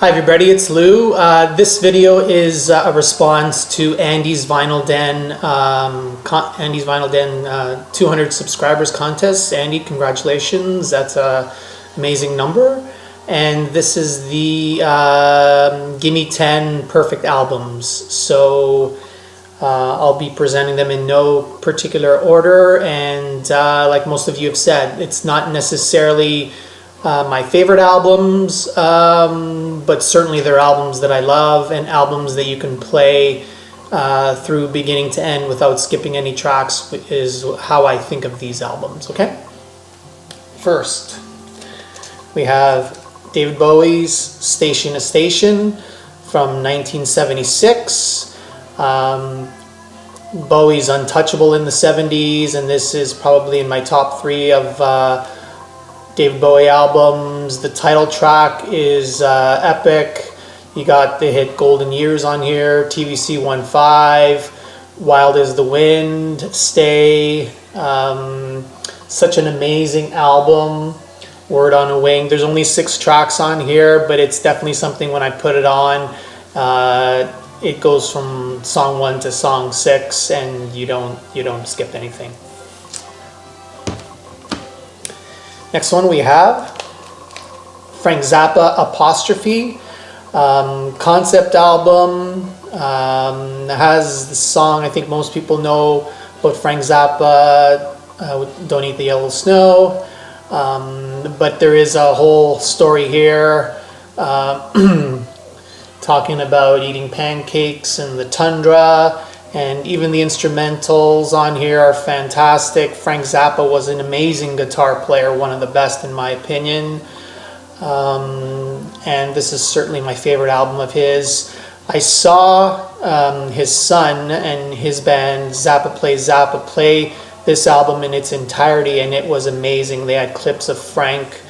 Hi everybody, it's Lou. This video is a response to Andy's Vinyl Den 200 subscribers contest. Andy, congratulations, that's an amazing number. And this is the Gimme 10 perfect albums. So I'll be presenting them in no particular order, and like most of you have said, it's not necessarily my favorite albums, but certainly they're albums that I love and albums that you can play through beginning to end without skipping any tracks, is how I think of these albums, okay? First, we have David Bowie's Station to Station from 1976. Bowie's untouchable in the 70s, and this is probably in my top 3 of David Bowie albums. The title track is epic. You got the hit Golden Years on here, TVC 1-5, Wild as the Wind, Stay. Such an amazing album. Word on a Wing. There's only 6 tracks on here, but it's definitely something when I put it on, it goes from song 1 to song 6, and you don't skip anything. Next one we have Frank Zappa Apostrophe, concept album. Has the song I think most people know about Frank Zappa, Don't Eat the Yellow Snow, but there is a whole story here talking about eating pancakes in the tundra. And even the instrumentals on here are fantastic. Frank Zappa was an amazing guitar player, one of the best in my opinion. And this is certainly my favorite album of his. I saw his son and his band, Zappa Plays Zappa, play this album in its entirety, and it was amazing. They had clips of Frank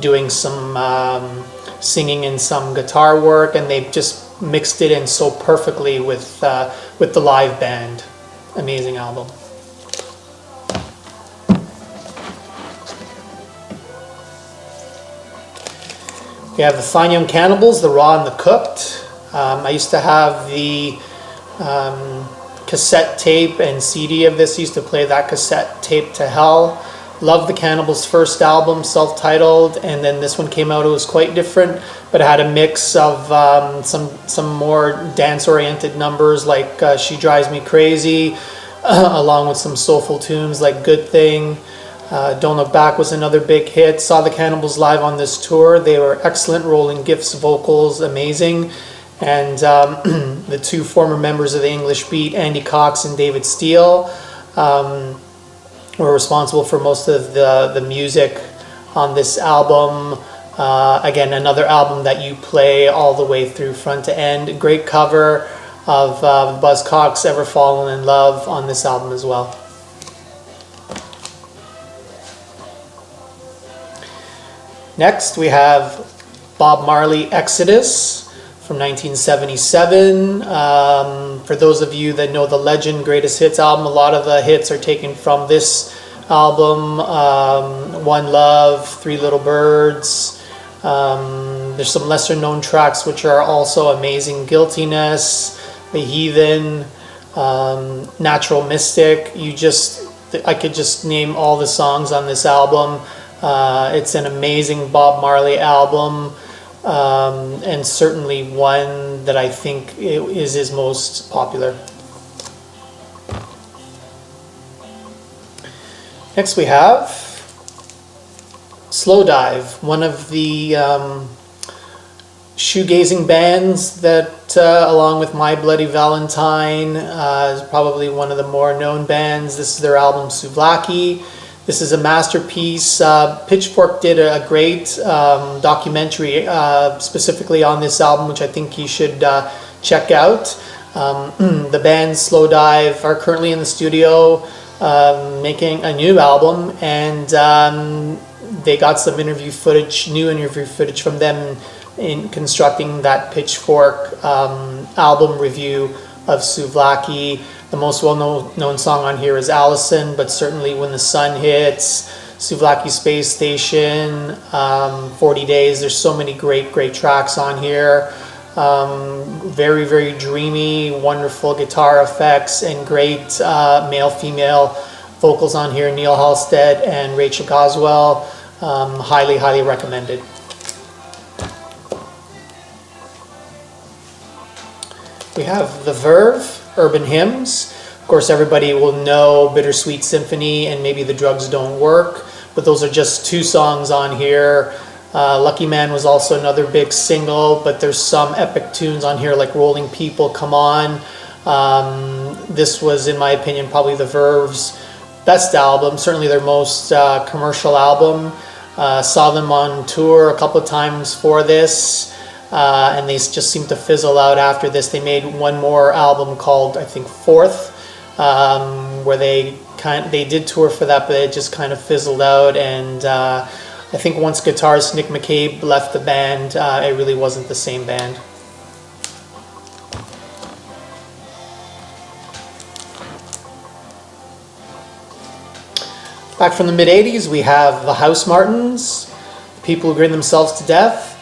doing some singing and some guitar work, and they just mixed it in so perfectly with the live band. Amazing album. We have the Fine Young Cannibals, The Raw and the Cooked. I used to have the cassette tape and CD of this. I used to play that cassette tape to hell. Love the Cannibals' first album, self-titled, and then this one came out. It was quite different, but it had a mix of some more dance-oriented numbers like She Drives Me Crazy, along with some soulful tunes like Good Thing. Don't Look Back was another big hit. Saw the Cannibals live on this tour. They were excellent. Roland Gift's vocals, amazing. And the 2 former members of the English Beat, Andy Cox and David Steele, were responsible for most of the music on this album. Again, another album that you play all the way through front to end. Great cover of Buzzcocks' Ever Fallen in Love on this album as well. Next we have Bob Marley Exodus from 1977. For those of you that know the Legend Greatest Hits album, a lot of the hits are taken from this album. One Love, 3 Little Birds. There's some lesser known tracks which are also amazing. Guiltiness, The Heathen, Natural Mystic. I could just name all the songs on this album. It's an amazing Bob Marley album. And certainly one that I think is his most popular. Next we have Slowdive, one of the shoegazing bands that, along with My Bloody Valentine, is probably one of the more known bands. This is their album Souvlaki. This is a masterpiece. Pitchfork did a great documentary specifically on this album, which I think you should check out. The band Slowdive are currently in the studio making a new album, and they got some new interview footage from them in constructing that Pitchfork album review of Souvlaki. The most well-known song on here is Allison, but certainly When the Sun Hits, Souvlaki Space Station, 40 Days. There's so many great tracks on here. Very dreamy, wonderful guitar effects, and great male-female vocals on here. Neil Halstead and Rachel Goswell. Highly recommended. We have The Verve, Urban Hymns. Of course, everybody will know Bittersweet Symphony and maybe The Drugs Don't Work, but those are just two songs on here. Lucky Man was also another big single, but there's some epic tunes on here like Rolling People, Come On. This was, in my opinion, probably The Verve's best album, certainly their most commercial album. Saw them on tour a couple of times for this. And they just seemed to fizzle out after this. They made one more album called, I think, Fourth, where they did tour for that, but it just kind of fizzled out. And I think once guitarist Nick McCabe left the band, it really wasn't the same band. Back from the mid-'80s, we have the Housemartins, People Who Grin Themselves to Death.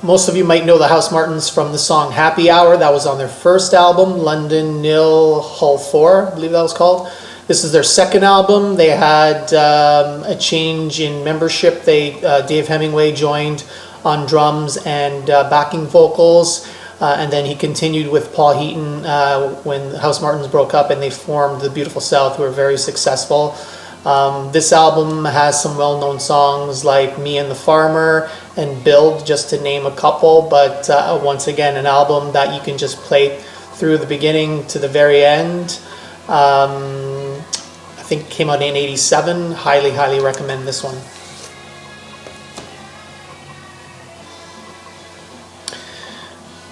Most of you might know the Housemartins from the song Happy Hour. That was on their first album, London Nil Hull 4, I believe that was called. This is their second album. They had a change in membership. Dave Hemingway joined on drums and backing vocals, and then he continued with Paul Heaton when the Housemartins broke up, and they formed the Beautiful South, who were very successful. This album has some well-known songs like Me and the Farmer and Build, just to name a couple, but once again, an album that you can just play through the beginning to the very end. I think it came out in '87. Highly recommend this one.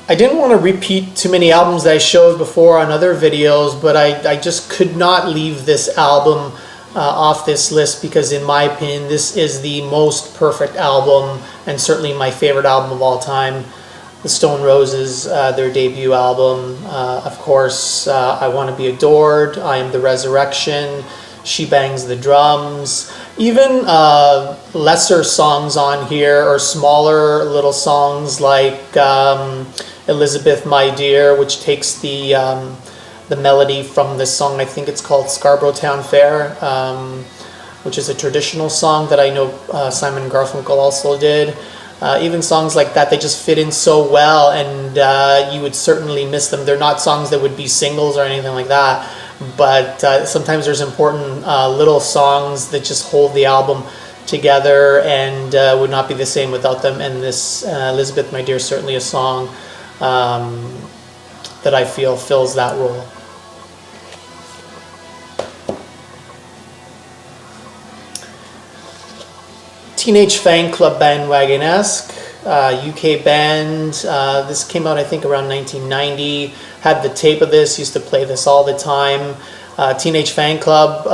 I didn't want to repeat too many albums that I showed before on other videos, but I just could not leave this album off this list, because in my opinion this is the most perfect album and certainly my favorite album of all time. The Stone Roses, their debut album, of course, I Want to Be Adored, I Am the Resurrection, She Bangs the Drums. Even lesser songs on here, or smaller little songs like Elizabeth My Dear, which takes the melody from this song. I think it's called Scarborough Town Fair, which is a traditional song that I know Simon and Garfunkel also did. Even songs like that, they just fit in so well, and you would certainly miss them. They're not songs that would be singles or anything like that, but sometimes there's important little songs that just hold the album together and would not be the same without them. And this Elizabeth My Dear is certainly a song that I feel fills that role. Teenage Fanclub bandwagon-esque, UK band. This came out, I think, around 1990. Had the tape of this, used to play this all the time. Teenage Fanclub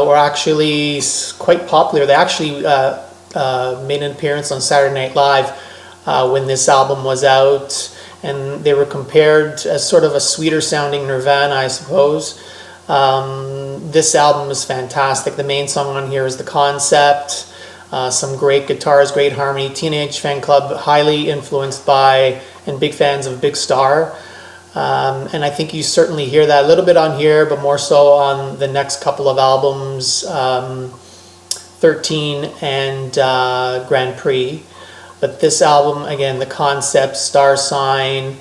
were actually quite popular. They actually made an appearance on Saturday Night Live when this album was out, and they were compared as sort of a sweeter sounding Nirvana, I suppose. This album is fantastic. The main song on here is The Concept. Some great guitars, great harmony. Teenage Fanclub, highly influenced by and big fans of Big Star. And I think you certainly hear that a little bit on here, but more so on the next couple of albums, 13 and Grand Prix. But this album, again, The Concept, Star Sign,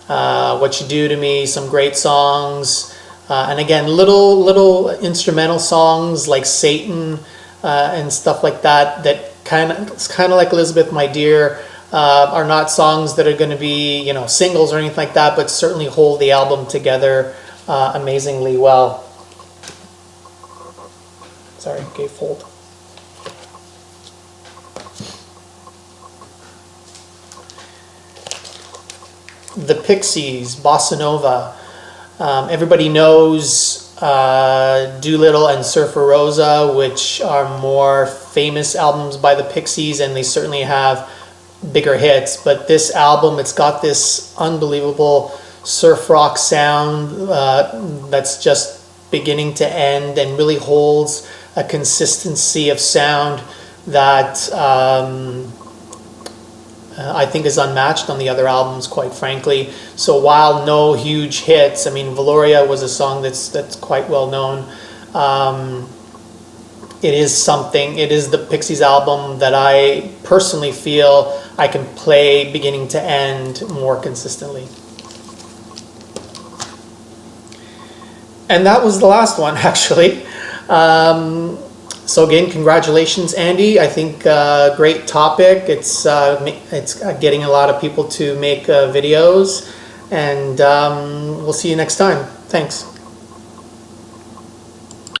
What You Do to Me, some great songs. And again, little instrumental songs like Satan, and stuff like that, it's kind of like Elizabeth My Dear, are not songs that are going to be, singles or anything like that, but certainly hold the album together amazingly well. Sorry, gatefold. The Pixies, Bossa Nova. Everybody knows Doolittle and Surfer Rosa, which are more famous albums by the Pixies, and they certainly have bigger hits. But this album, it's got this unbelievable surf rock sound that's just beginning to end and really holds a consistency of sound that I think is unmatched on the other albums, quite frankly. So while no huge hits, I mean, Valoria was a song that's quite well known. It is the Pixies album that I personally feel I can play beginning to end more consistently. And that was the last one, actually. So again, congratulations, Andy. I think great topic. It's getting a lot of people to make videos, and we'll see you next time. Thanks.